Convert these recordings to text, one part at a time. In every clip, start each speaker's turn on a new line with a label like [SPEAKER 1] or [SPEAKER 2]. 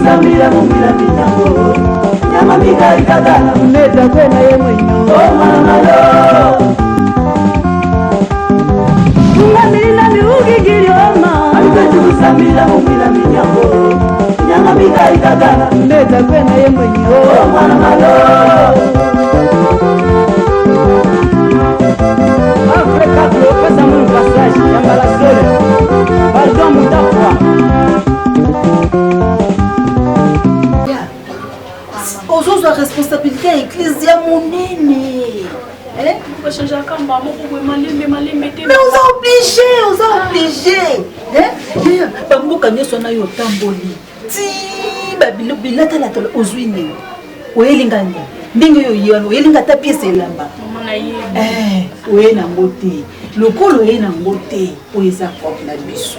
[SPEAKER 1] kusambira mumila minyango nyama mika ikagala meza kwena ye mwenyo malo Milina miugi gilioma Alipeti kusambira mumila minyango nyama mika ikagala meza kwena ye mwenyo malo Afrika pesa mon passage yamba la sole pardon mutafwa Aujourd'hui la responsabilité à l'église ya monene hein on va changer comme maman pour malembe mais on est obligé hein bamboka nyoso na yo tamboli ti babilo bilata la tolo ozwini oyelingani ndingo yo yano oyelinga ta pièce elamba oye na ngote lokolo oye na ngote oyeza propre na biso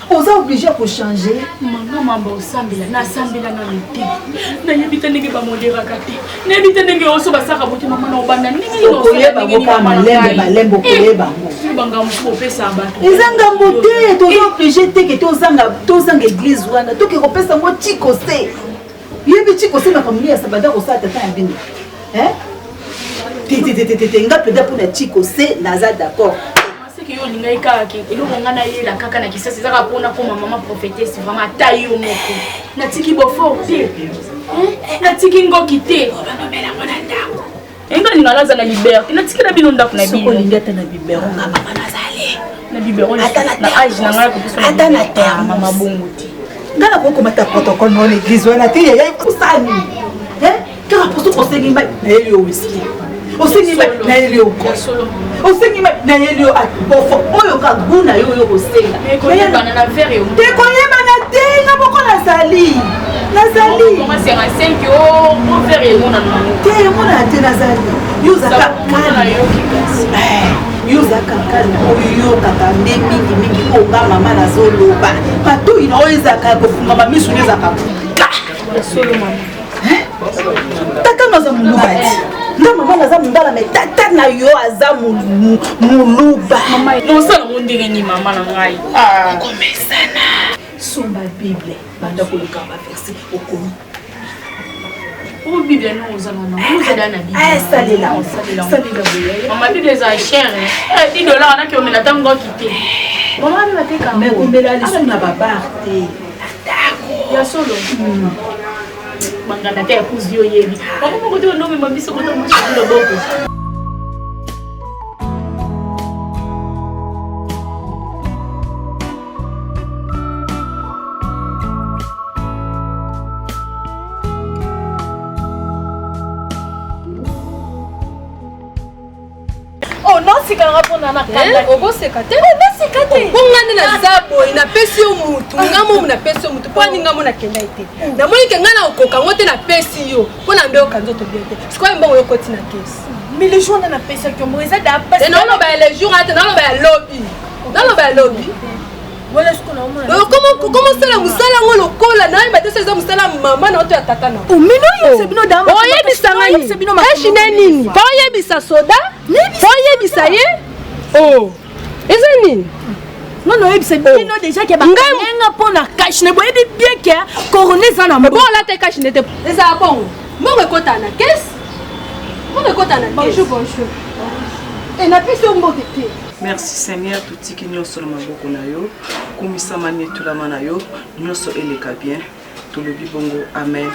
[SPEAKER 1] on est obligé pour changer maman mamba osambela na sambela na mite na yebita ndenge ba modera kati na yebita ndenge oso basaka bote mama na obanda ndenge yo koyeba boka malembo koyeba mo banga mpo pesa abato ezanga mote to obligé te que tozanga église wana to ke kopesa mo chiko se yebi chiko se na kamuli ya sabada ko sa tata ya bino hein tete nga peda pour na chiko se naza d'accord que yo linga ikaki eloko ngana yela kaka na kisasi zaka pona ko mama prophétesse vraiment tayo moko natiki boforte natiki ngokite banomela mona ndako enga ningalaza na liberté natiki na bino ndako na bino soko lingata na bibero nga mama nazali na bibero na age na ngala ko biso ata na terre mama bonguti ngala ko komata protocole no l'église wana te ya kusani car pour tout conseiller na elio whisky osengi na elio osengi na elio bofo oyo ka guna yo osenga koyeba na verre yo te koyeba na te na boko nazali comment c'est un 5 euros mon verre yo na te mona te nazali yo zaka kana yo zaka kana oyo kaka mingi onga mama nazoloba pato ina oyo zaka kofunga mamisu ne zaka solo mama tata noza mulubati nga mama naza mundala me tata na yo aza muluba mama nosala mondenge ni mama na ngai komesana somba bible banda koluka ba verset okomi o bible no ozana na ozala na bible salela mama bible za cher $10 na ki omela tango kite mama ba bateka me kombela lisu na babarte ya solo mangana te kuzio yebi bako moko te no me mabiso ko to mo chilo boko oh non sikanga pona na kanda obo sekate na sekate bongane na zabo ina pesi yo mutu ngamo na pesi yo mutu kwani ngamo na kenda ite na moi ke ngana okoka ngote na pesi yo pona mbeo kanzo to biete sikwa mbongo yo koti na kesi mais les jours na pesi yo moza da pasi non non ba les jours ate non ba lobby voilà ce qu'on a au moins comment ça la musala ngolo kola na ba tese za musala mama na oto ya tata na o mino yo sebino dama o yebisa ngani sebino ma eshine nini ba yebisa soda ba yebisa ye oh ezani non non yebisa bino déjà que ba nga pona cash ne boyebi bien que coroner ça na bon la te cash ne te eza bon mo rekota na caisse bonjour et na piso mbote te merci Seigneur tout qui nous sur maboko na yo kumisa manie tout la mana yo nyoso eleka bien tout le bibongo amen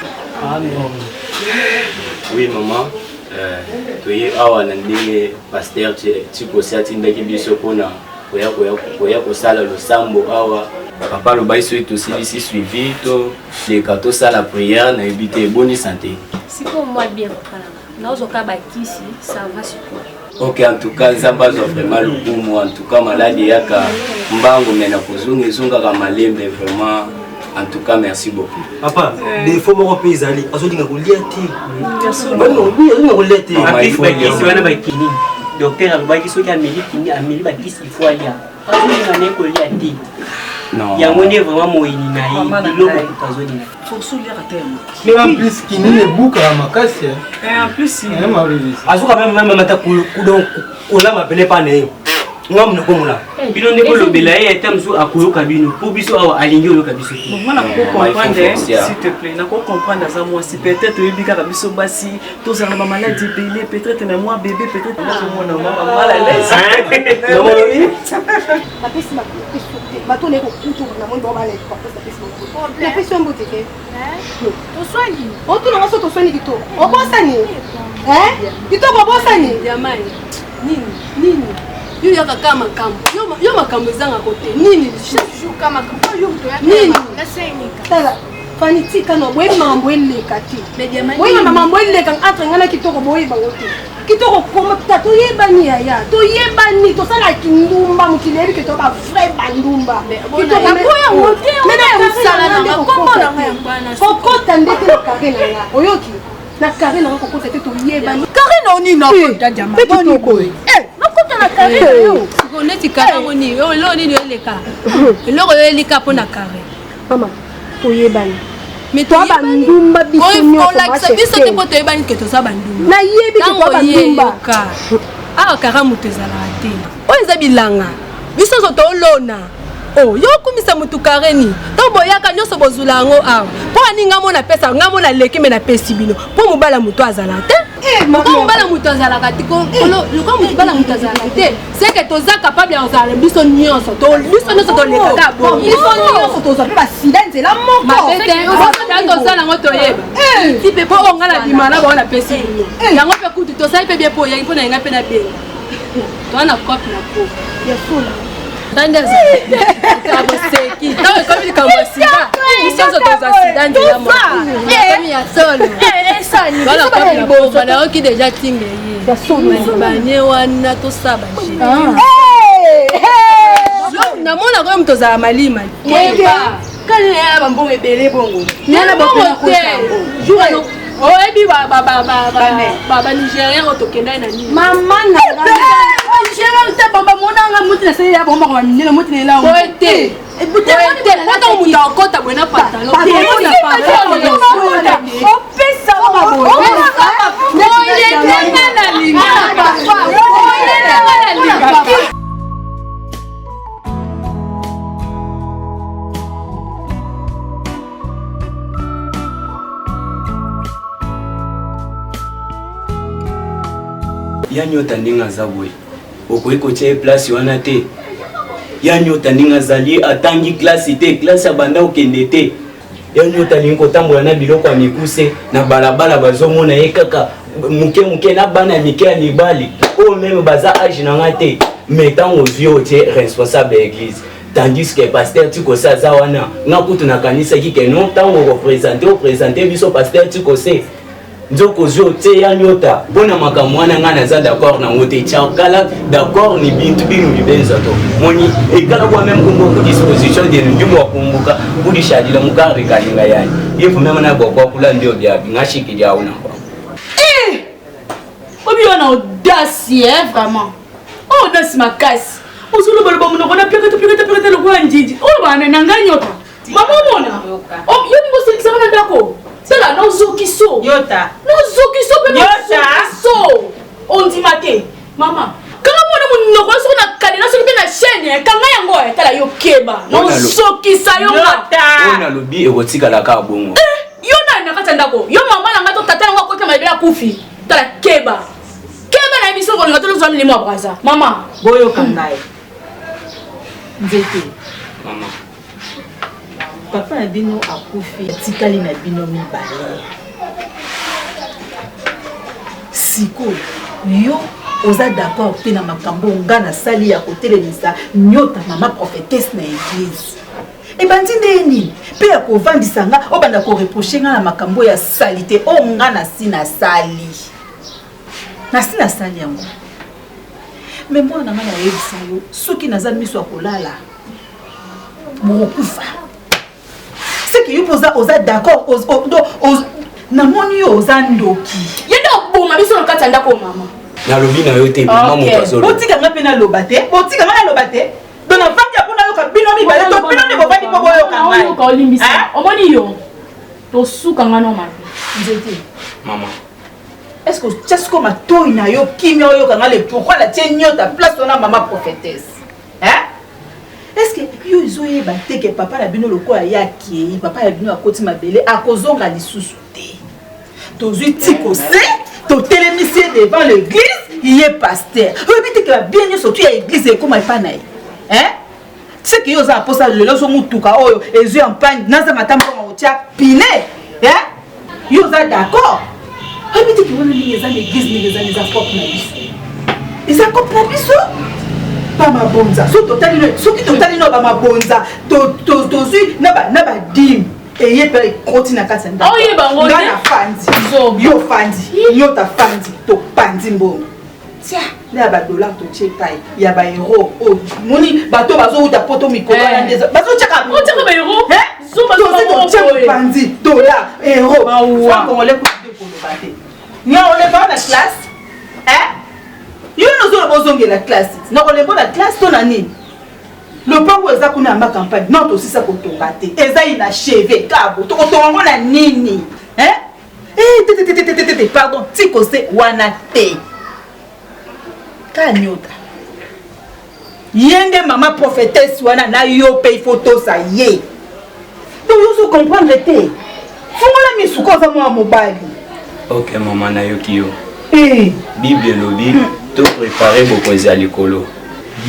[SPEAKER 2] oui maman toye awa na ndenge pasteur Tiko Siati ndaki biso pona koya kosala losambo awa papa lo baiso eto silisi suivi to les kato sala prière na ebité bonne santé
[SPEAKER 3] si pour moi bien papa na ozoka bakisi ça va sur toi.
[SPEAKER 2] Ok, en tout cas, Zamba a vraiment le boum, en tout cas, maladie yaka mbango mena kuzunga zunga kamalembe vraiment. En tout cas, merci beaucoup.
[SPEAKER 4] Papa, des fois mon pays ali, azolinga kolia ti.
[SPEAKER 2] Merci.
[SPEAKER 4] Non, oui, on kolia ti.
[SPEAKER 5] Bakisi wana bakini. Docteur alobaki soki ameli kini ameli bakisi il faut alia. Azolinga ne kolia ti.
[SPEAKER 2] Non.
[SPEAKER 5] Il y a mon vraiment moyini na yi. Biloko tazolina.
[SPEAKER 1] faut soulever à terme.
[SPEAKER 6] Mais en plus kini ne buka makasi.
[SPEAKER 1] Et en plus
[SPEAKER 4] azoka même mata kudon kola mapele pa ne. ngam na komula
[SPEAKER 5] bino ndeko lobela ye tamzu akoyoka bino po biso awa alingi oyoka biso
[SPEAKER 7] Bon, na ko comprendre s'il te plaît, na ko comprendre ça moi si peut-être oyebi kaka biso basi tous na ba maladie belé peut-être na moi bébé peut-être na mo na mama mal à l'aise. Non oui.
[SPEAKER 8] La pesi ma pesi bato ne ko kutu na mo ba le ko pesi ma. La pesi on bote ke.
[SPEAKER 3] To soigner.
[SPEAKER 8] O tu na so to soigner kito. O bosa ni. Kito ko bosa ni.
[SPEAKER 3] Jamani. Nini? Yo yaka kama kambo. Yo makambo ezanga kote. Nini? Chaque jour kama kambo. Yo to yaka. Nini? Na senika.
[SPEAKER 8] Tala. Fani tika no boye mambo eleka ti. Boye mambo eleka entre ngana kitoko boye bangote. Kitoko koma tato yebani ya. To yebani to sala kindumba mukilebi ke to ba vrai bandumba. Kitoko na koya wote. Mena musala na kombo na ngana. Kokota ndete na kare na nga. Oyoki. Na kare na kokota te to yebani.
[SPEAKER 3] Kare na oni na kota jama.
[SPEAKER 8] Boni ko.
[SPEAKER 3] Nakota na kare yo. Siko neti kare ngoni. Yo lo ni eleka. Eloko yo eleka pona kare.
[SPEAKER 8] Mama, to yebani.
[SPEAKER 3] Mais toi
[SPEAKER 8] bandumba biso
[SPEAKER 3] nyo ko la biso te poto yebani ke to sa bandumba.
[SPEAKER 8] Na yebi ke to bandumba.
[SPEAKER 3] Ah kara mutu ezala te. O eza bilanga. Biso zo to lona. Oh, yo kumisa mutu kareni. To boyaka nyoso bozula ngo awa. Po aninga mona pesa, nga mona leki me na pesi bino. Po mobala mutu azala te. Ko mobala mutu azala kati ko ko mobala mutu azala te. C'est que toza capable ya ozala biso nyonso. To biso nyonso to leka ka bo.
[SPEAKER 8] Biso nyonso to za pa silence la moko.
[SPEAKER 3] Ma tete, on tozala ngo toyeba. Ti pe po onga na dimala ba na pesi bino. Yango pe kutu to sai pe bien po yango na nga pe na bien. To na copie na po.
[SPEAKER 8] Ya fula.
[SPEAKER 3] Tandaza. Kabo seki. Tawe komi kabo sida. Isenzo toza sida ndela mo. Komi ya solo. Sani. Wala komi na po. Bana oki deja tinge yi.
[SPEAKER 8] Ya solo.
[SPEAKER 3] Banye wana to saba je. Na mona ko mtoza malima. Yeba. Kale ya bambongo ebele bongo. Yana bopena ko sambo. Jura no. Oh ebi baba Nigérien otokenda na nini?
[SPEAKER 8] Mama na
[SPEAKER 3] Nigérien te baba mona nga muti na sey ya bomba kwa minela muti na la. Oete. Ebute kata muta okota bwena pantalon. Opesa baba. Oye tena na linga. Oye tena na linga.
[SPEAKER 2] ya nyota ndinga zabwe okoyeko che place wana te ya nyota ndinga zali atangi classe te classe abanda okende te ya nyota ningo tambola na biloko ya mikuse na balabala bazomona ye kaka muke na bana mike ya mibali o même baza age na nga te mais tango vio te responsable ya église tandis que pasteur Tikosa za wana nga kutu na kanisa kike non tango représenter biso pasteur Tikose nzoko zo te ya nyota bona makambo wana nga naza d'accord na ngote chakala d'accord ni bintu binu bibenza to moni ekala kwa même kumbuka disposition de ndimo wa kumbuka kudi shadila mukari kalinga yani yefu mema na bokwa kula ndio bya ngashiki dia una kwa
[SPEAKER 3] obi ona audace vraiment audace makasi osulu balo bamuno kona pekete lo kwa njiji o bana nanga nyota mama mona o yobi bosikisa bana ndako Sela no zokiso.
[SPEAKER 7] Yota.
[SPEAKER 3] No zokiso pe zokiso. On dit maté. Maman. Kanga mwana munoko so na kadena so na chaîne kanga yango tala yo keba. No zokisa yo mata.
[SPEAKER 2] Ona lobi erotika la ka bongo.
[SPEAKER 3] Yo na kata ndako. Yo mama na ngato tata ngo kote maibela kufi. Tala keba. Keba na biso ko ngato zo mlimo abraza. Mama,
[SPEAKER 7] boyo kangai. Nzete.
[SPEAKER 2] Mama.
[SPEAKER 7] Papa na bino akufi tikali na bino mibale. Siko yo oza d'accord te na makambo nga na sali ya kotelemisa nyota mama prophétesse na église. E bandi ndeni pe ya kovandisa nga obanda ko reprocher nga na makambo ya salite o nga na sina sali. Na sina sali yango. Mais moi na nga na yebisa yo soki naza miso akolala. Mokufa. C'est que vous êtes d'accord na moni yo ozandoki
[SPEAKER 3] yendo boma biso na kata ndako mama
[SPEAKER 2] na lobi na yo te mama mo bazolo
[SPEAKER 7] botika nga pe na lobate botika nga na lobate dona fandi apona yo ka bino mi bale to bino ne bobani po boyo ka ngai
[SPEAKER 3] yo ka olimbisa omoni yo to suka nga no mama
[SPEAKER 2] mama
[SPEAKER 7] est-ce que tu as comme toi na yo kimia yo kanga le pourquoi la tienne ta place on a maman prophétesse hein est-ce que yo izoye ba te que papa la bino lokola yaki papa ya bino akoti mabele akozonga lisusu te tozui tikose to télémissier devant l'église il est pasteur oyebi te que la bien surtout à l'église et comme pas naï hein tu sais que yo za aposa le loso mutuka oyo ezu en panne naza matambo otia pile hein yo za d'accord oyebi te que wana ni eza l'église ni eza les apôtres na biso eza couple na biso pas ma bonza so totali no ba ma bonza to zui na ba dim et yé pe continue na kasa nda
[SPEAKER 3] oh yeba ngone
[SPEAKER 7] na fandi yo fandi yo ta fandi to pandi mbongo tia na ba dollar to chekai ya ba euro oh moni bato bazo uta poto mikolo ya ndeza bazo cheka
[SPEAKER 3] o cheka ba euro
[SPEAKER 7] zuma to cheka pandi dollar euro franc congolais pour de bate nya on est pas na classe hein yo nozo bozonge la classe na ko lembo la classe to na nini le pango eza kuna ma campagne non to sisa ko tongate eza inachevé kabo to ko tongo na nini hein te pardon tiko se wana te kanyota yende maman prophétesse wana na yo pe photo sa ye to yo so comprendre te fongola misuko za mwa mobali
[SPEAKER 2] OK maman na yo kiyo Bible lobi to préparer bokonzi ya likolo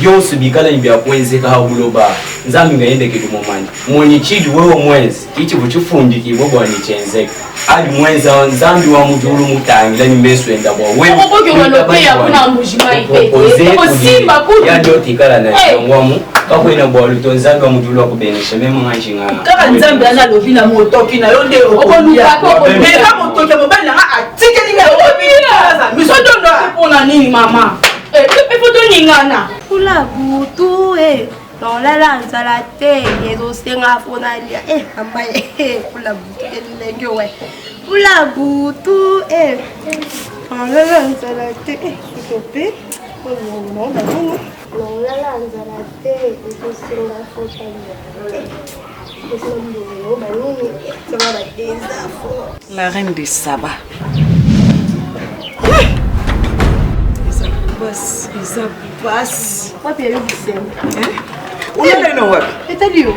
[SPEAKER 2] yonso bikala ibya kwenzeka habuloba nzambi ngaende kitu momani moni chidi wewe mwezi kichi buchifundi kibobo ni chenzeka ali mwenza nzambi wa mudulu mutangira ni meso enda bwa wewe
[SPEAKER 3] okoke walope ya kuna mujima ipete osimba kudu
[SPEAKER 2] ya joti kala na ngwamu kakwena bwa luto nzambi wa mudulu akubenesha mema nganjinga
[SPEAKER 7] kaka nzambi ana lobi na motoki na yo nde okoluka ko meka motoki mobali na atike ni ya obia miso dondo
[SPEAKER 3] pona nini mama photo ningana
[SPEAKER 8] Pula butu dans la nzala te ezosenga fona lia mama pula butu elenge we pula butu dans la nzala te s'il non dans la nzala te ezosenga fona lia
[SPEAKER 1] La reine des sabbats. Isa passe.
[SPEAKER 8] What are you saying?
[SPEAKER 1] Où est le web?
[SPEAKER 8] Etalio.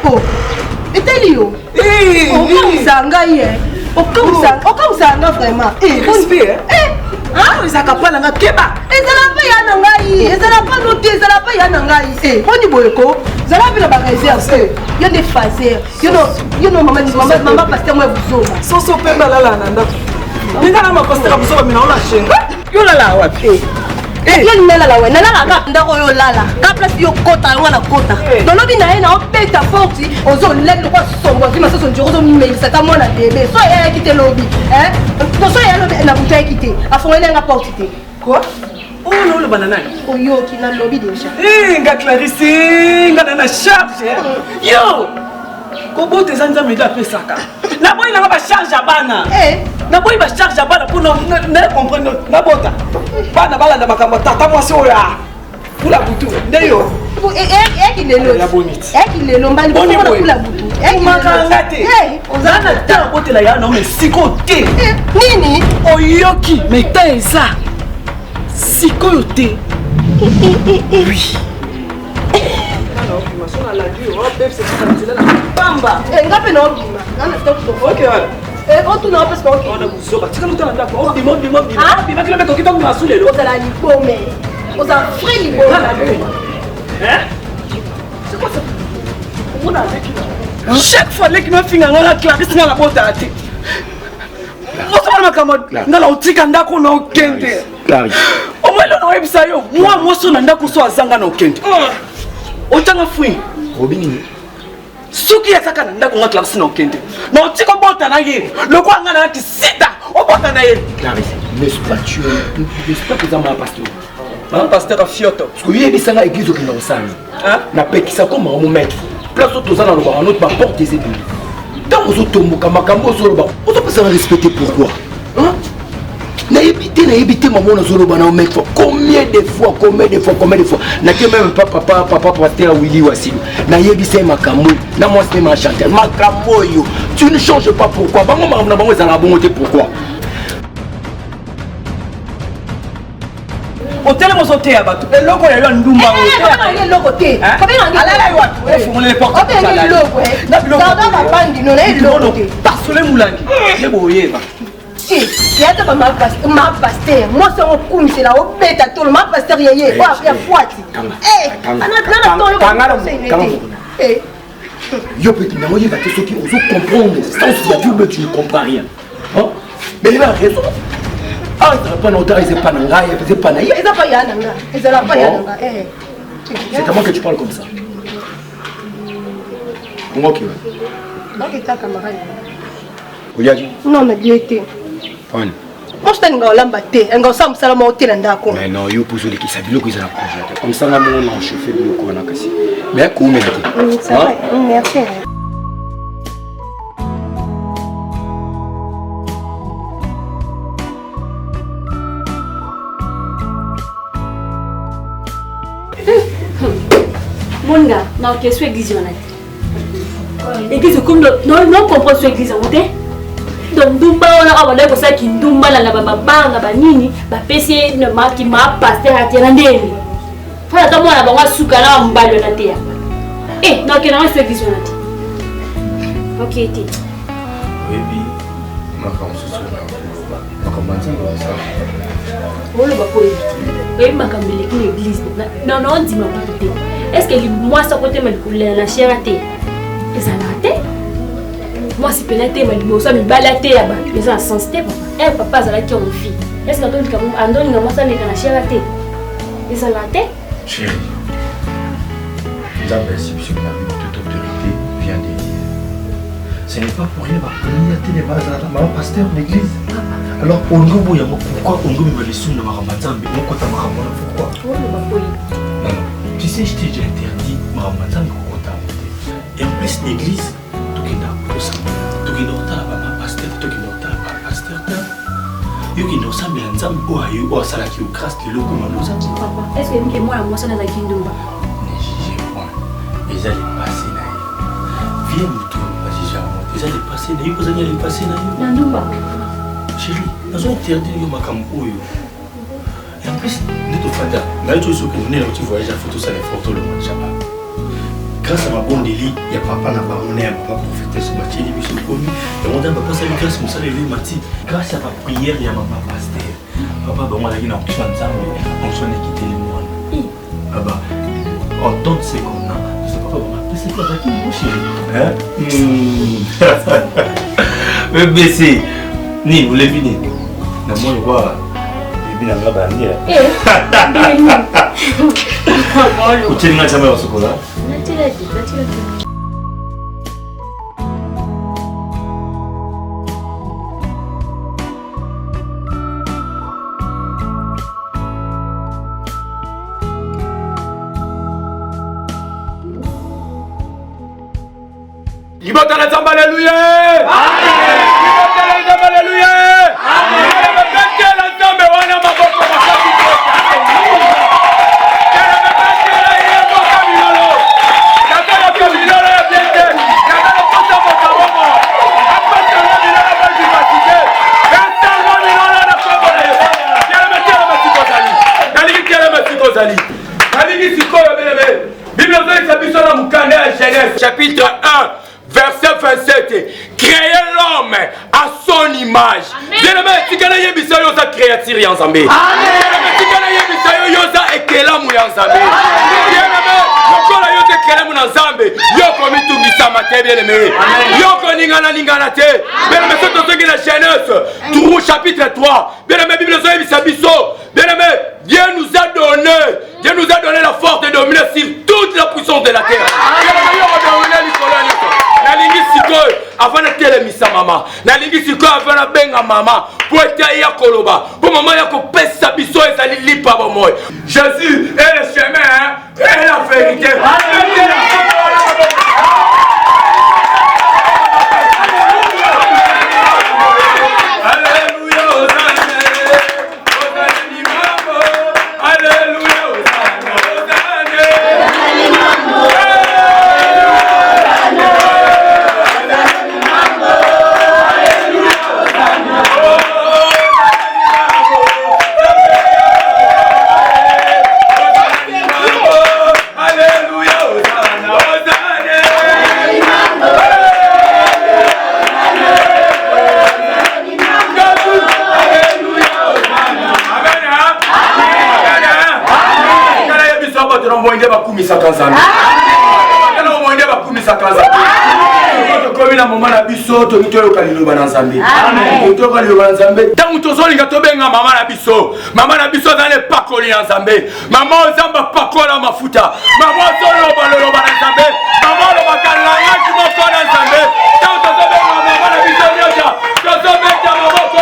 [SPEAKER 8] Oh. Etalio. Okamsanga vraiment.
[SPEAKER 1] Respire. Ils accaparent la keba.
[SPEAKER 8] Ezala pa ya nangai. Ezala pa noté, ezala pa ya nangai. Poni boyeko. Zala bila ba réserve. Yo ne fazer. You know maman pasteur moi buzoba.
[SPEAKER 1] Soso pemba la nanda. Ndana ma pasteur buzoba mina ola shenga. Yo la wapi?
[SPEAKER 8] Yo nela la we nela la ndako yo lala. Ka place yo kota yo na kota. Dolobi na ye na opeta porti ozo lelo kwa songo ki maso sonjo ozo melisa ta mona bébé. So ya kite lobby, hein? To so ya lobby na buta kite. Afongela nga porti te.
[SPEAKER 1] Quoi? Oh non le banana.
[SPEAKER 8] Oh yo ki na lobby déjà.
[SPEAKER 1] Nga Clarisse, nga na charge. Yo! Kobo te zanza me da pesaka. Na boy na ba charge abana. Na boy ba charge abana pour ne comprendre na bota. Bana bala na makambo tata moi so ya. Pour la butu. Ndeyo.
[SPEAKER 8] Qui lelo.
[SPEAKER 1] La bonite.
[SPEAKER 8] Qui lelo mbali pour la butu.
[SPEAKER 1] Makangate. Ozana ta bote la ya no me sikote.
[SPEAKER 8] Nini?
[SPEAKER 1] Oyoki meta eza. Sikote. Oui.
[SPEAKER 8] Bamba. Ngapi na obima. Nana stop.
[SPEAKER 1] OK voilà.
[SPEAKER 8] Otu na opes ko OK.
[SPEAKER 1] On a buzoba. Tika mutana ndako. Obima. Obima kila meto kitongo masule lo.
[SPEAKER 8] Ozala libome. Ozala frère libome.
[SPEAKER 1] Hein? C'est quoi ça? On a avec là. Chaque fois les qui m'a fini ngala Clarisse ngala bota ate. Ozo na makambo ngala utika ndako na okende.
[SPEAKER 2] Clarisse.
[SPEAKER 1] Omwelo na webisa yo. Moi so na ndako so azanga na okende. Otanga fui.
[SPEAKER 2] Obini.
[SPEAKER 1] Suki ya saka na ndako ngala Clarisse na okende. Na utika bota na ye. Loko ngana ati sita. Obota na ye.
[SPEAKER 4] Clarisse, ne sois pas tué. Ne sois pas présent à pasteur.
[SPEAKER 1] Un pasteur à Fioto.
[SPEAKER 4] Parce que il y a des gens qui ont des gens. Na pekisa comme un maître. Place où tous en ont notre porte des églises. Dans aux automobes, Makambo Zoloba, on doit pas respecter pourquoi. Hein? Na évité maman na Zoloba na mec. Combien de fois. Na que même papa pasteur Willy Wasilou. Na yebisa Makambo. Na moi c'est ma chanteur. Makambo yo. Tu ne changes pas pourquoi. Bango na bango za na bonté pourquoi.
[SPEAKER 9] hôtel mo sauté à bateau. Et loko ya ndumba.
[SPEAKER 8] Eh, loko te.
[SPEAKER 9] Alala wa. Faut les porter.
[SPEAKER 8] Obengi loko eh. Dans ma bande non eh loko te.
[SPEAKER 9] Pasole mulangi. Ne boye ba.
[SPEAKER 8] Yata ba ma pasteur. Moi c'est mon coup c'est là au beta tout ma pasteur yeye. Wa ya fuati. Eh.
[SPEAKER 4] Yo petit, mais moi, il va te sauter, on se comprendre. Sans la mais tu ne comprends rien. Hein? Mais il a raison. Ah, il ne pas longtemps, il n'est pas nanga, il n'est pas naïf.
[SPEAKER 8] Il n'est pas yananga. Il n'est pas yananga.
[SPEAKER 4] C'est à moi que tu parles comme ça. Comment tu vas?
[SPEAKER 8] Donc, il est camarade.
[SPEAKER 4] Ouyadi?
[SPEAKER 8] Non, mais bien été.
[SPEAKER 4] Fine.
[SPEAKER 8] Moi, je t'ai embêté. Je suis un peu hôtel.
[SPEAKER 4] Mais non, il faut que ça vienne à la projet. Comme ça, on a chauffé le coup. Mais comment
[SPEAKER 8] c'est vrai. Merci.
[SPEAKER 10] Mon gars, non, qu'est-ce que l'église église comme non comprend ce église en côté. Donc dumba on a abandonné pour ça qui dumba la banga banini ba pesi ne ma qui ma pasteur à terandeli. Fala ta mwana banga suka na mbalo na tea. Eh, non que non ce église on a. OK, ti.
[SPEAKER 6] Oui, ma comme ça. Ma comment ça?
[SPEAKER 10] Wolo ba ko et ma kambele ki l'église. Non non, dis-moi pas. Est-ce que moi ça côté me couler la charité? Ça l'a été. Moi si pénété mais moi ça me balaté là-bas. Mais ça sensible papa. Eh papa ça l'a qui on fille. Est-ce que Andoni comme Andoni moi ça me kana charité? Et ça l'a été.
[SPEAKER 6] Chérie. La perception de toute autorité vient de dire. Ce n'est pas pour rien qu'il y a des bases pasteur de l'église. Alors on go boya pourquoi on go me laisser na maramazambe on kota maramona pourquoi? Non. Tu sais je t'ai déjà interdit maramazambe kokota. Et en plus l'église tout qui n'a pas ça. Tout qui n'a pas pasteur, tout qui n'a pas pasteur. Yo qui n'a pas bien nzambe o ayo o sala ki o grâce de loko maloza.
[SPEAKER 10] Papa, est-ce que moi ça na kindumba?
[SPEAKER 6] Ne jugez point. Ils allaient passer là. Viens mutu bazija. Ils allaient passer là, ils allaient passer là.
[SPEAKER 10] Ndumba.
[SPEAKER 6] Chérie, nous avons interdit le macam oyo. Et en plus, nous te faisons, nous avons toujours que nous avons un voyage à photo, ça les photos le mois de Shabbat. Grâce à ma bonne délit, il y a papa n'a pas mon papa prophétesse sur ma télé, monsieur Komi. Et mon papa, ça lui grâce à ça, il m'a dit, grâce à ma prière, il y a ma pasteur. Papa, bon, on a dit, on s'en est quitté les mois. Papa, en tant que ce qu'on a, je sais pas comment on c'est quoi, qui mon chéri? Mais baissez. Ni, vous l'avez fini. Non, moi, je vois. Je vais bien la bannière. Vous tenez un jamais au chocolat?
[SPEAKER 4] Libota la zamba, alléluia! Libota la zamba, alléluia! Amen! Chapitre 1, verset 27. Créer l'homme à son image. Bien-aimé, tu connais les bisayo yosa créature ensemble. Bien-aimé, tu connais les bisayo yosa ekelamu ensemble. Bien-aimé, lokola yote ekelamu ensemble. Yoko mitungisa mate bien-aimé. Yoko ningana te. Bien-aimé, c'est tout ce qui est la Genèse. Chapitre 3. Bien-aimé, Bible zoe bisabiso. Bien-aimé, Dieu nous a donné la force de dominer sur toute la puissance de la terre. Nalingi sikoyo afana telemisa mama. Nalingi sikoyo afana benga mama. Pour être ya koloba. Pour maman ya ko pesa biso ezali lipa bomoy. Jésus est le chemin et la vérité. bakumisaka nzambe tala omonde bakumisaka nzambe tokomi na moma na biso tomi toyoka liloba na nzambe toyoka liloba na nzambe ntango tozolinga tobenga mama na biso aza na epakoli na nzambe mama ozamba pakola mafuta mama ozoloba loloba na nzambe mama olobaka langaki moko na nzambe ntango tozobenga mama na biso nyonso tozobeta maboko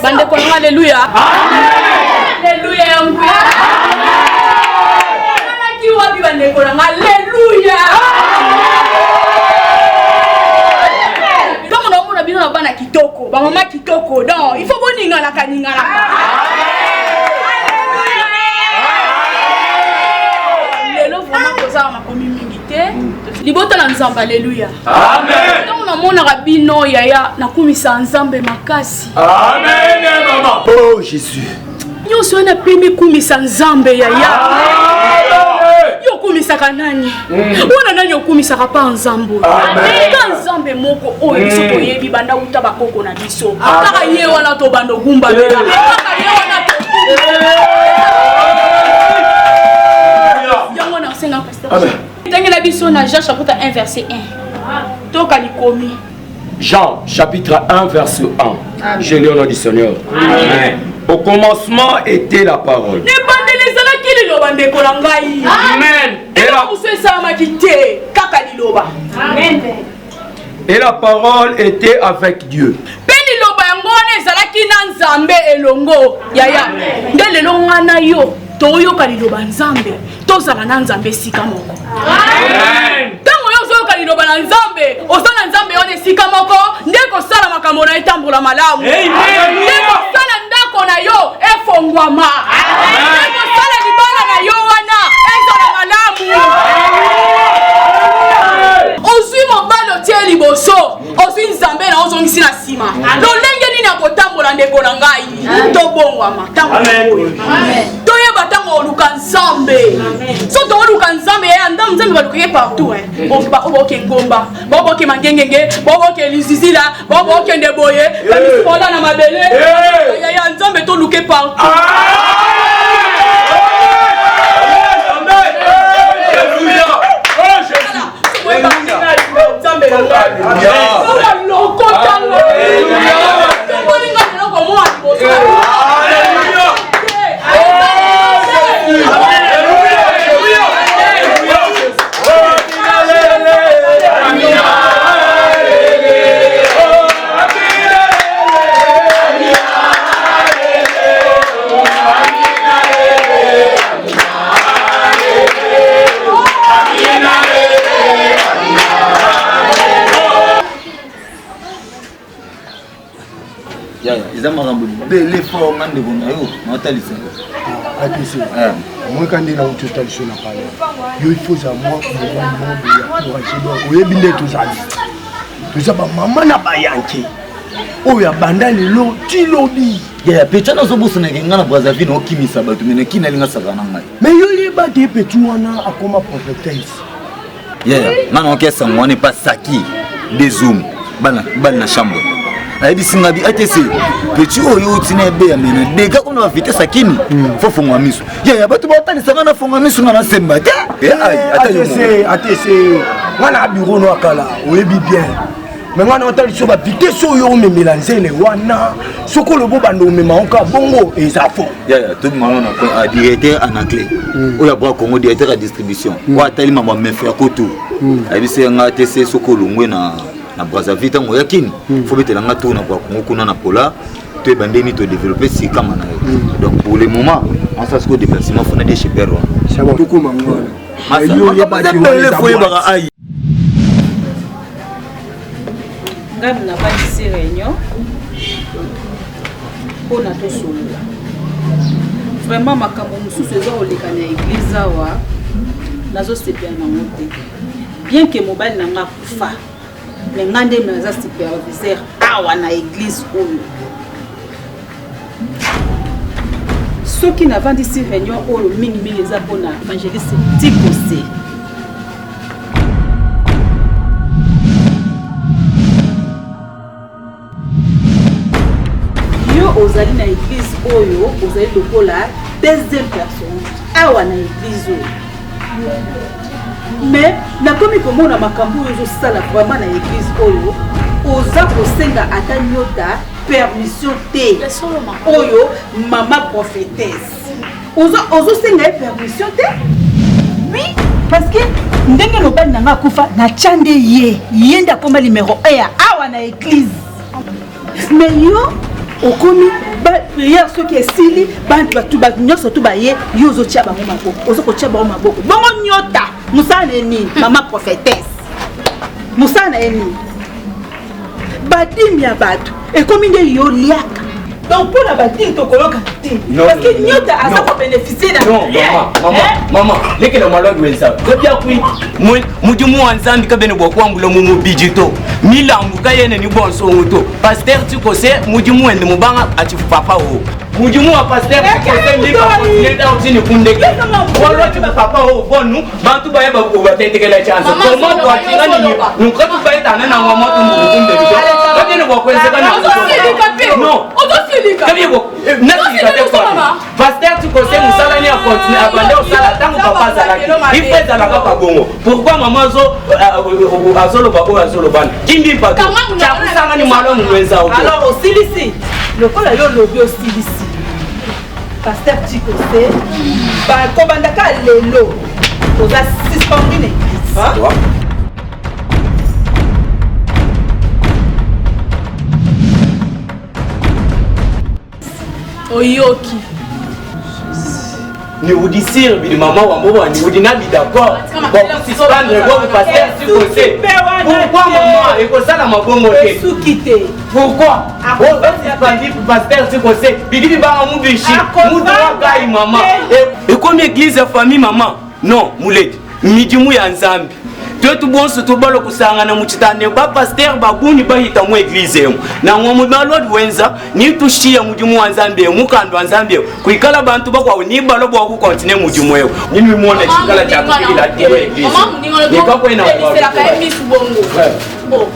[SPEAKER 3] bandeko nanga aleluya aleluya yangu nanaki wapi bandeko nanga aleluya ntango naomona bino na bana kitoko bamama kitoko don il faut boninganaka lelo vraiment kozala makomi mingi te libota na nzambe aleluya ntango namonaka bino yaya nakumisa nzambe makasi
[SPEAKER 4] amen mama oh jésus
[SPEAKER 3] nyonso wana pemi kumisa nzambe yaya yo kumisaka nani wana nani okumisaka pa nzambe ka nzambe moko oyo biso toyebi banda uta bakoko na biso kaka ye wana tobanda ogumba kaka ye wana yango na senga pasteur ntange na biso na Jean chapitre 1 verset 1 toka likomi
[SPEAKER 4] Jean chapitre 1 verset 1 je lis au nom du Seigneur amen. Au commencement était la parole. Amen. Et la parole était avec Dieu.
[SPEAKER 3] toyoka liloba nzambe tozala na nzambe esika moko ntango yo ozoyoka liloba na nzambe ozala nzambe wana esika moko nde kosala makambo na etambola malamu nde kosala ndako na yo efongwama nde kosala libala na yo wana ezala malamu ozwi mobali otie liboso ozwi nzambe na ozongisi na nsima lolenge nini akotambola ndeko na ngai tobongwama ntango toyeba ntango oluka nzambe so tooluka nzambe ya nzambe balukake partout boboke ngomba boboke mangengenge boboke lizizila bobokende boye bamisi bola na mabele ya nzambe toluke partout
[SPEAKER 11] l'éléphant de Bonayo, Nathalie.
[SPEAKER 12] Moi, quand il y a un total sur la parole, il faut savoir que tout ça, maman n'a pas yanké. Oh, il y a bandane l'eau, tu l'obis.
[SPEAKER 11] Il y a pétain dans ce bout, c'est un Brazzaville, qui m'y sabat, mais qui n'a rien à savoir.
[SPEAKER 12] Mais il y a des petits wana à comme prophétesse.
[SPEAKER 11] Il y a un caisse, on n'est pas saki, des zooms, ban chambre. Aidi singabi atese petit oyo tine be amena dega kuna vite sakini fo fongwa miso ya batu batali sanga fongwa miso na semba te
[SPEAKER 12] atese wana bureau no akala oyebi bien mais wana otali so ba vitesse oyo memela nzene wana soko lobo bando mema onka bongo ezafo
[SPEAKER 11] ya tout malon na directeur en anglais oya bra Congo directeur à distribution wa tali mama mefa koto abi se nga atese soko longwe na Brazzaville tango yakini faut mettre la tour na Congo kuna na pola to bandeni to développer si kama na donc pour le moment on s'est ce déplacement faut aller chez Perro
[SPEAKER 12] ça va tout comme ngwana
[SPEAKER 11] yo ya ba faut ba ai
[SPEAKER 13] ngam na ba ici réunion pour na to solo vraiment makambo mususu ezo oleka na église awa nazo sepia na mote bien que mobile na nga kufa mais ngande naza superviseur awa na église oyo soki navandisi réunion oyo mingi eza mpona évangéliste tikose ozali na église oyo ozali lokola deuxième personne awa na église oyo mais nakomi komona makambo oyo ezosala vraiment na église oyo oza kosenga ata nyota permission te oyo mama prophétesse ozosenga ye permission te. Oui, parce que ndenge mobali nanga akufa na chande ye nda koma numéro 1 awa na église mais yo okomi prière soki esili bantu nyonso tu baye yo ozotia bango maboko ozokotia bango maboko bongo nyota mosala na nini mama prophétesse mosala na ye nini badimi ya bato ekomi nde yo liaka donc pour la batine tokoloka te parce que nyota aza ko bénéficier na
[SPEAKER 2] maman lekela malwaki wenza tobia kui mudimu wa nzambi kabene bwakwambula mu bijito milambu kayene ni bonso nguto pasteur tikose mudimu wende mubanga ati papa ho mudimu wa pasteur tikose ndi ka continent utini kundeke walwaki papa ho bonu bantu baye ba batentekela chance comment doit tinga ni nukatu baita na wa moto mukundeke kabene bwakwenzeka na non Pasteur, tu conseilles Moussala ni à continuer à bander au sala tant que papa Zalaki. Il fait dans la papa Bongo. Pourquoi maman zo azolo bako azolo ban? Kimbi pas. Chakusanga ni malo mwenza.
[SPEAKER 13] Alors aussi ici, le col a yo lobby aussi ici. Pasteur tu conseilles, ba kobandaka lelo. Oza suspendu ne. Hein?
[SPEAKER 3] Oyoki.
[SPEAKER 2] Ni udisir bi maman wa mbobo ni udinabi d'accord. Bon suspendre bon pasteur tu conseilles. Pourquoi maman et ko sala mabongo te?
[SPEAKER 13] Soukité.
[SPEAKER 2] Pourquoi? On va suspendre pasteur tu conseilles. Bidi ba mu bichi. Mu doit gai maman. Et comme église famille maman. Non, Mouled. Midimu ya Nzambi. Tout bon se tout balo kusanga na muchitane ba pasteur babuni bahita mu église emu na ngomu balod wenza ni tushia mudimu wa Nzambe mukando wa Nzambe kuikala bantu bakwa ni balo bwa ku continue mudimu eyo nini muone chikala cha kila tiro église ni kako ina kwa
[SPEAKER 3] c'est la kaemi bongo
[SPEAKER 13] bon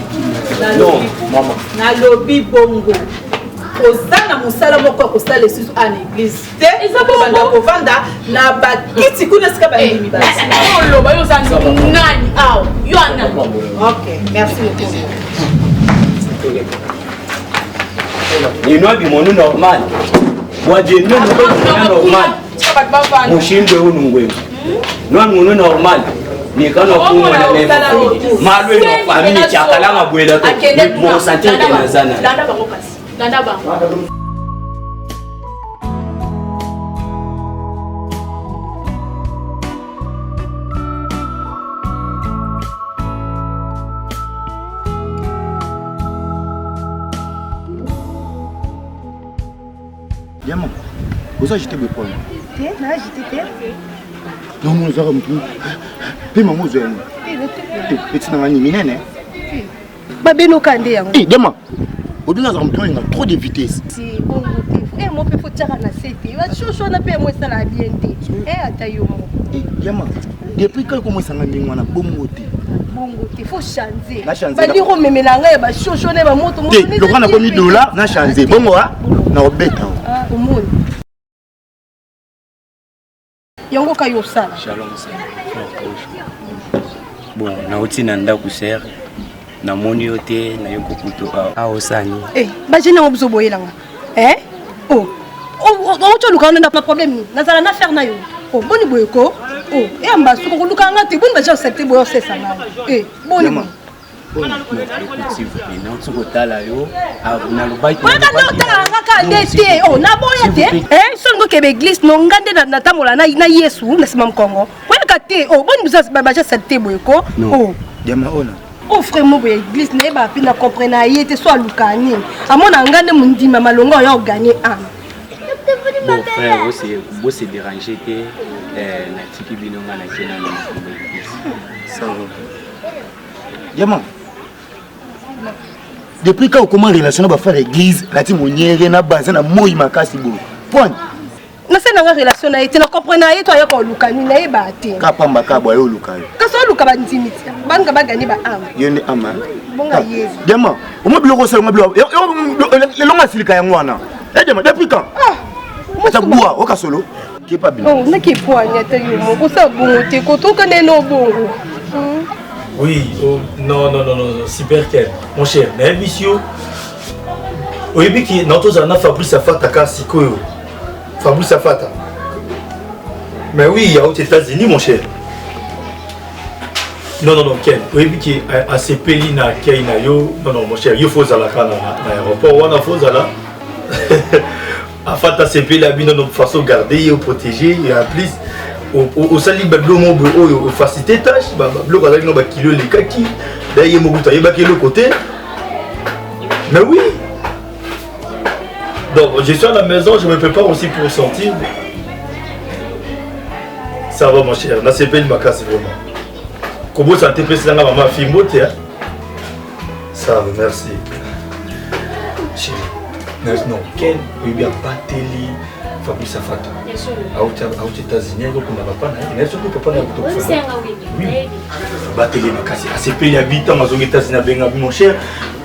[SPEAKER 2] non mama
[SPEAKER 13] na lobby bongo ozana musala moko kosala susu en église te ezabanda kovanda na bakiti kuna sika bandimi basi
[SPEAKER 3] oh ba yo zanzi nani aw yo ana
[SPEAKER 13] OK merci beaucoup
[SPEAKER 2] ni no bi monu normal wa je no normal mushindwe unungwe no monu normal ni kana kumo na level malwe no family chakala ngabwela to ni bo santé na zana
[SPEAKER 3] danda bango kasi danda bango
[SPEAKER 12] Diamant, vous agitez le poing.
[SPEAKER 8] T'es là, j'étais
[SPEAKER 12] Non, nous avons tout. Puis maman, vous avez. Et tu n'as ni minene.
[SPEAKER 8] Babeno Kande yango.
[SPEAKER 12] Eh, Diamant, au-delà de il y a trop de vitesse.
[SPEAKER 8] Si, bon, eh, moi, il faut tirer na sete. Va chocho na pe moi ça la bien té. Eh, atayo mo.
[SPEAKER 12] Eh, Diamant, depuis quand comment ça m'a mis moi na bongo té.
[SPEAKER 8] Bongo té, faut changer.
[SPEAKER 12] Na changer.
[SPEAKER 8] Ba diro memelanga ba chocho na ba moto moto.
[SPEAKER 12] Le grand a commis $, na changer. Bongo ah, na obeta.
[SPEAKER 8] Ah, au monde. Yango kayo sala.
[SPEAKER 2] Shalom ça. Bon, na otina ndaku ser. Na moni yote na yoko kuto a osani.
[SPEAKER 8] Eh, ba jena obuzo boyelanga. Eh? Oh. Oh, tu luka na problème. Na zala na faire na yo. Oh, boni boyeko. Oh, et amba suko ko luka ngati boni ba ja accepter boyo sesa na. Eh, boni mo.
[SPEAKER 2] Non, tu kotala yo, na lubai to.
[SPEAKER 8] Waka no tanga ka ndete. Oh, na boya te. Eh, so ngo kebe église no ngande na tamola na Yesu na sima mkongo. Waka te. Oh, boni buza ba ja accepter boyeko. Oh,
[SPEAKER 12] Diamant ona.
[SPEAKER 8] Oh frère mo boye église na ba pina comprendre yete so lukani. Amona ngande mundima malongo yo gagner an.
[SPEAKER 2] Bon frère, vous c'est dérangé que na tiki binonga na kena na église. Ça va.
[SPEAKER 12] Diamant. Depuis quand comment relation va faire église, la ti moniere na base na moi makasi bo. Point.
[SPEAKER 8] Na se na relation na yete na comprendre yete yo ko lukani na e ba te.
[SPEAKER 12] Ka pamba ka boyo lukayo.
[SPEAKER 8] Ka so luka ba ndimiti. Banga ba gagner ba am.
[SPEAKER 12] Yende ama.
[SPEAKER 8] Bonga Yesu.
[SPEAKER 12] Diamant, o mo biloko se mo bilo. Le longa silika ya ngwana. Aide-moi, depuis quand? Ça boit, au casolo. Qui est pas bien.
[SPEAKER 8] On a qui poigne, t'as eu mon ça bon, t'es content qu'on est non bon.
[SPEAKER 6] Oui, oh, non, super Ken. Mon cher, mais monsieur, oui, qui notre zana Fabrice Afata Kasiko. Fabrice Afata. Mais oui, il y a aux États-Unis, mon cher. Non, Ken. Oui, qui a CPI na Kenya yo. Non, mon cher, il faut à l'aéroport. On a faut là. Afata CPI la bien de façon garder et protéger et en plus. Au sali bablo mo au faciliter tâche bablo ka no ba kilo les kaki d'ailleurs mo buta yeba le côté mais oui donc je suis à la maison je me prépare aussi pour sortir ça va mon cher na c'est pas une vacances vraiment comment ça te pèse là maman fille moté ça va merci chérie non Ken oui bien bateli Fabrice Afata. Aux États-Unis, on n'a pas de temps. Oui. Bateli makasi. À ces pays habitants aux États-Unis, mon cher.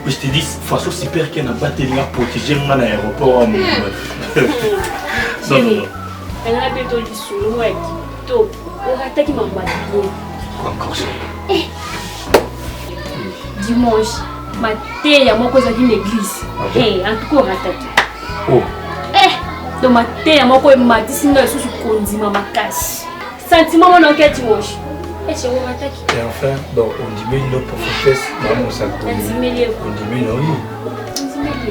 [SPEAKER 6] Je te dis, façon super qu'elle a bateli à protéger mon aéroport. Non.
[SPEAKER 10] Elle a fait tout le sous. Ouais. Tout. On a attaqué ma boîte.
[SPEAKER 6] Encore ça.
[SPEAKER 10] Dimanche, matin, il y a mon cousin qui m'église. En tout cas, on a attaqué.
[SPEAKER 6] Oh.
[SPEAKER 10] Donc ma terre, moi quoi ma dessine sous condiment ma casse. Sentiment mon enquête dimanche. Et c'est on attaque.
[SPEAKER 6] Et enfin, donc on diminue nos prophétesses, maman ça. On diminue oui.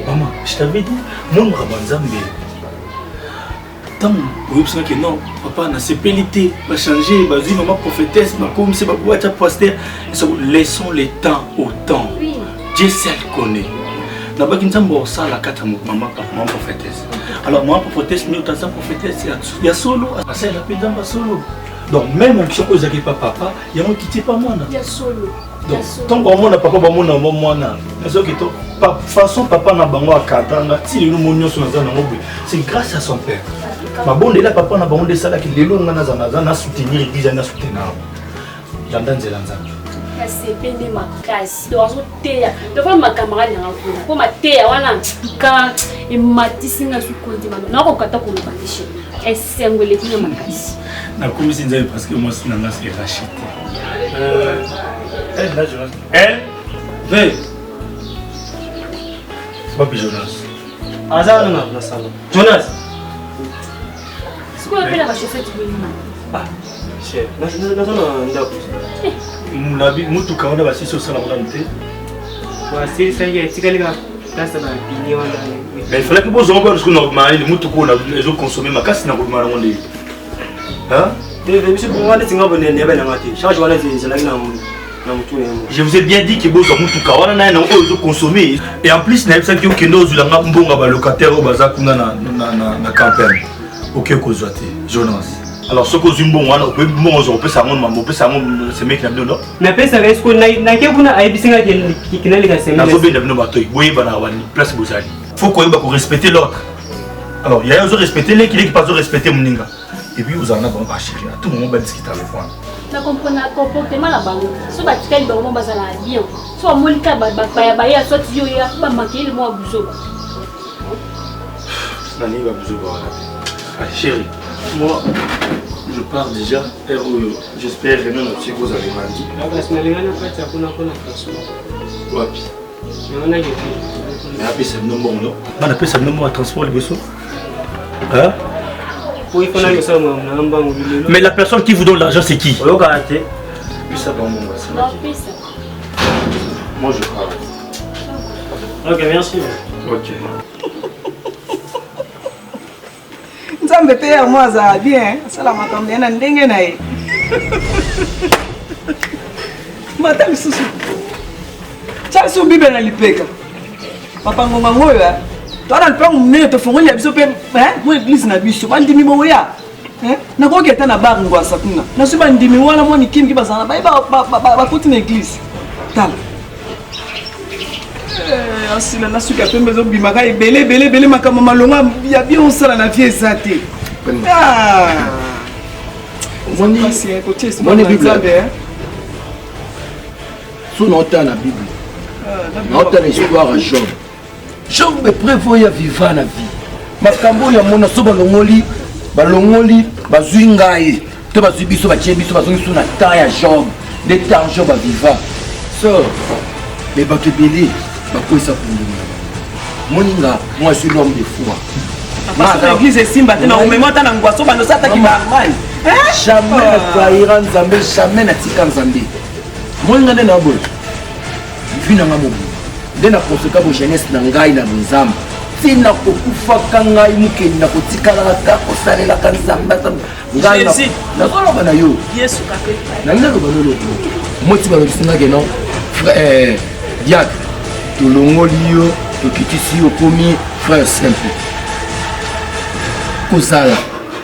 [SPEAKER 6] Maman, je t'avais dit, mon Rabanzambe. Tant oui parce que non, papa n'a ses pélités, va changer, va dire maman prophétesse, ma comme c'est pas pour être pasteur. Laissons le temps au temps.
[SPEAKER 10] Oui.
[SPEAKER 6] Dieu seul connaît. D'abord, il me ça la carte maman prophétesse. Alors, moi, prophétesse, mais autant prophétesse, il y a solo, ça il a plus d'un solo. Donc, même en question aux pas papa, il y a un qui tient pas moi.
[SPEAKER 10] Il y a solo.
[SPEAKER 6] Donc, tant qu'on a papa, de façon, papa n'a pas à Katanga, si nous m'ont sur c'est grâce à son père. Ma bonne là, papa n'a pas de ça qui est long, à soutenir l'église, à soutenir. J'entends Zélanza.
[SPEAKER 10] C'est péné ma casse. Donc, ma camarade n'a pas pour ma terre, voilà. Quand il m'a dit si n'a sous condiment, n'a pas qu'à pour le bâtir. Et c'est un golé qui n'a pas casse.
[SPEAKER 6] Na comme si nous parce que moi c'est n'a c'est racheté. Elle là Jonas. Elle. Ve. Papi Jonas.
[SPEAKER 5] Azar na sala. Jonas.
[SPEAKER 10] C'est quoi appelle la chaussette de lui?
[SPEAKER 5] Ah. Chef, na ndako.
[SPEAKER 6] Munabi mutu kaona basi so sala mwanamte.
[SPEAKER 5] Wa siri sai ya tikalika place na pini wana.
[SPEAKER 6] Mais il fallait que vous ayez parce que normal les mutu ko na les autres consommer ma casse na ko mara monde. Hein? Je vous ai bien dit que vous avez consommé. Et en plus, vous avez dit que vous avez locataire au bazar na campagne. Ok, Jonas. Alors, ce que vous avez dit, on peut savoir ce mec là dedans.
[SPEAKER 5] Mais peut savoir ce qu'on a qui n'a
[SPEAKER 6] place Bozali. Faut qu'on respecte l'autre. Alors, il y a un respecter les qui pas respecter mon ninga. Et puis vous en avez un chéri, à tout moment on va discuter avec moi.
[SPEAKER 10] Je comprends le comportement là-bas. Si vous avez un bon bien, si vous avez un bon soit tu as manqué le mot à Bouzo.
[SPEAKER 6] Nani va Bouzo. Chérie, moi je pars déjà. J'espère que vous avez grandi. Wapi. Mais après c'est le nom non. On appelle ça le nom à transport le vaisseau. Hein? Mais la personne qui vous donne l'argent, c'est qui? Moi, je parle.
[SPEAKER 5] Ok, merci.
[SPEAKER 6] Ok.
[SPEAKER 14] Nzambe pe ya moi ça bien, ça la makambe na ndenge na ye. Mata lisusu. Chasu bibe na lipeka. Papa ngoma ngoyo ya. Toi dans le plan on est fongoli ya biso pe, hein? Moi église na biso, bandimi moya. Hein? Na ko keta na bar ngwa sakuna. Na so bandimi wana mo ni kim ki bazana ba kuti na église. Tal. Asila na suka pembe zo bimaka ebele makambo malonga ya bien osala na vie ezate. Ah.
[SPEAKER 12] Mon Bible. Sous notre la Bible. Notre histoire à Job. Job est prévoyé à vivre la vie.
[SPEAKER 4] makambo ya mona so balongoli bazwi ngai to bazwi biso batie biso bazongi so na temps ya job nde temps job baviva so me bato ebele bakwesa kundumela moninga moi je suis l'homme de foi
[SPEAKER 14] l'église esimba te na omema ta na ngwaso bandosa ataki baarmani
[SPEAKER 4] jamais natrahira nzambe jamais natika nzambe moninga nde na boye vi nanga mobu nde nakoseka bo jeunesse na ngai na nzambe tina kokufaka ngai mokeli na kotikalaka ka kosalelaka nzambe ngai nazoloba na yo nalinga loba noloko moti balobisingake no diacre tolongoli yo tokitisi yo komi frère simple kozala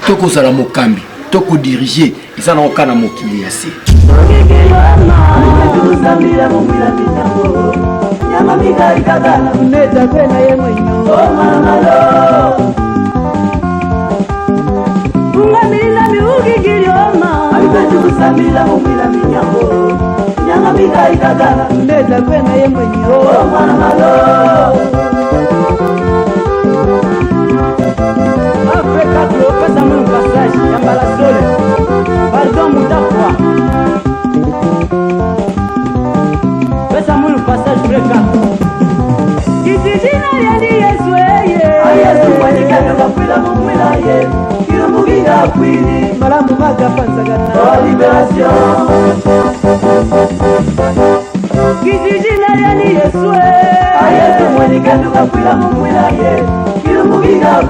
[SPEAKER 4] tokozala mokambi tokodirige eza na okana mokili ya se
[SPEAKER 15] Pardon, Moutafwa. Fais-moi le passage fréquent. Libération.